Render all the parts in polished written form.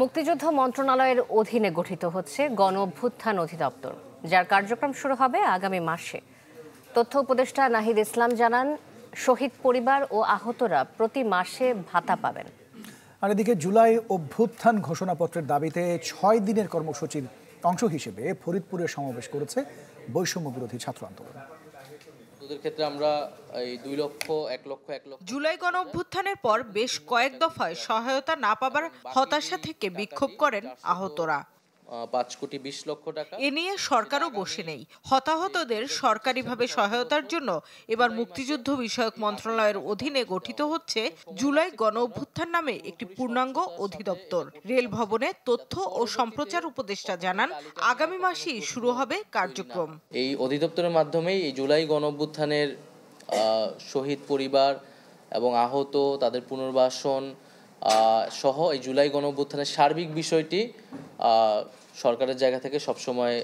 মুক্তিযুদ্ধ মন্ত্রণালয়ের অধীনে গঠিত হচ্ছে গণ অভ্যুত্থান অধিদপ্তর, যার কার্যক্রম শুরু হবে আগামী মাসে। তথ্য উপদেষ্টা নাহিদ ইসলাম জানান, শহীদ পরিবার ও আহতরা প্রতি মাসে ভাতা পাবেন। আর এদিকে জুলাই অভ্যুত্থান ঘোষণাপত্রের দাবিতে 6 দিনের কর্মসূচির অংশ হিসেবে ফরিদপুরে সমাবেশ করেছে বৈষম্য বিরোধী ছাত্র আন্দোলন। ক্ষেত্রে আমরা এই 2 লক্ষ 1 লক্ষ জুলাই গণ অভ্যুত্থানের পর বেশ কয়েক দফায় সহায়তা না পাবার হতাশা থেকে বিক্ষোভ করেন আহতরা। 5 কোটি 20 লক্ষ টাকা এ নিয়ে সরকারও বসে নেই। হতাহতদের সরকারিভাবে সহায়তার জন্য এবার মুক্তিযুদ্ধ বিষয়ক মন্ত্রণালয়ের অধীনে গঠিত হচ্ছে জুলাই গণ অভ্যুত্থান নামে একটি পূর্ণাঙ্গ অধিদপ্তর। রেল ভবনে তথ্য ও সম্প্রচার উপদেষ্টা জানান, আগামী মাসেই শুরু হবে কার্যক্রম। এই অধিদপ্তরের মাধ্যমেই এই জুলাই গণ অভ্যুত্থানের শহীদ পরিবার এবং আহত তাদের পুনর্বাসন সহ এই জুলাই গণ অভ্যুত্থানের সার্বিক বিষয়টি সরকারের জায়গা থেকে সবসময়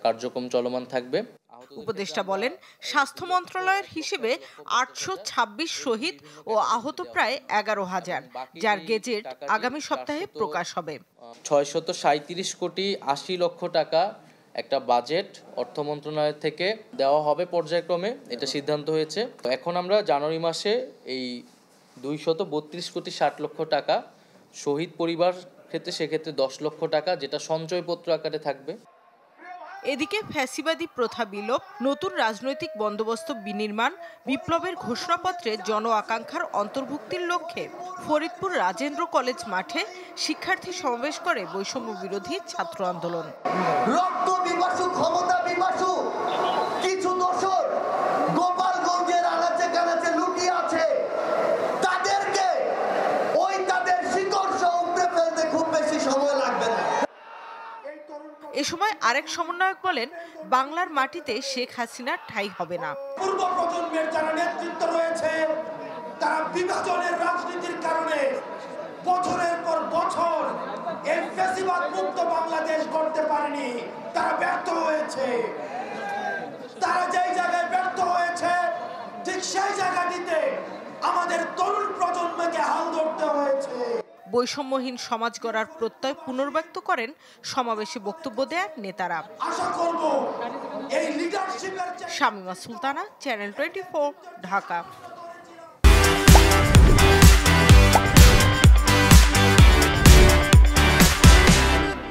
কার্যক্রম চলমান থাকবে। উপদেষ্টা বলেন, স্বাস্থ্য মন্ত্রণালয়ের হিসেবে 826 শহীদ ও আহত প্রায় 11,000, যার গেজেট আগামী সপ্তাহে প্রকাশ হবে। 637 কোটি 80 লক্ষ টাকা একটা বাজেট অর্থ মন্ত্রণালয় থেকে দেওয়া হবে পর্যায়ক্রমে, এটা সিদ্ধান্ত হয়েছে। তো এখন আমরা জানুয়ারি মাসে এই 232 কোটি 60 লক্ষ টাকা শহীদ পরিবার ক্ষেত্রে, সেক্ষেত্রে 10 লক্ষ টাকা, যেটা সঞ্চয়পত্র আকারে থাকবে। এদিকে ফ্যাসিবাদী প্রথা বিলোপ, নতুন রাজনৈতিক বন্দোবস্ত বিনির্মাণ, বিপ্লবের ঘোষণাপত্রে জন আকাঙ্ক্ষার অন্তর্ভুক্তির লক্ষ্যে ফরিদপুর রাজেন্দ্র কলেজ মাঠে শিক্ষার্থী সমাবেশ করে বৈষম্য বিরোধী ছাত্র আন্দোলন। রক্ত বিপাসু, ক্ষমতা বিপাসু কিছু দোসর গোপালগঞ্জের আনাচে কানাচে লুকিয়ে আছে, তাদেরকে ওই তাদের শিকড় সহ উপড়ে ফেলতে খুব বেশি সময় লাগবে না। এ সময় আরেক সমন্বয়ক বলেন, বাংলার মাটিতে শেখ হাসিনার ঠাঁই হবে না। পূর্ব প্রজন্মের যারা নেতৃত্ব রয়েছে, তারা বিভাজনের রাজনীতির কারণে বছরের পর বছর এই ফ্যাসিবাদ মুক্ত বাংলাদেশ গড়তে পারেনি। তারা ব্যর্থ হয়েছে। তারা যেই জায়গায় ব্যর্থ হয়েছে, ঠিক সেই জায়গাটিতে আমাদের তরুণ প্রজন্মকে হাল ধরতে হয়েছে। বৈষম্যহীন সমাজ গড়ার প্রত্যয় পুনর্ব্যক্ত করেন সমাবেশে বক্তব্য দেন নেতারা। আশা করব এই লিডারশিপের শামিমা সুলতানা, চ্যানেল 24, ঢাকা।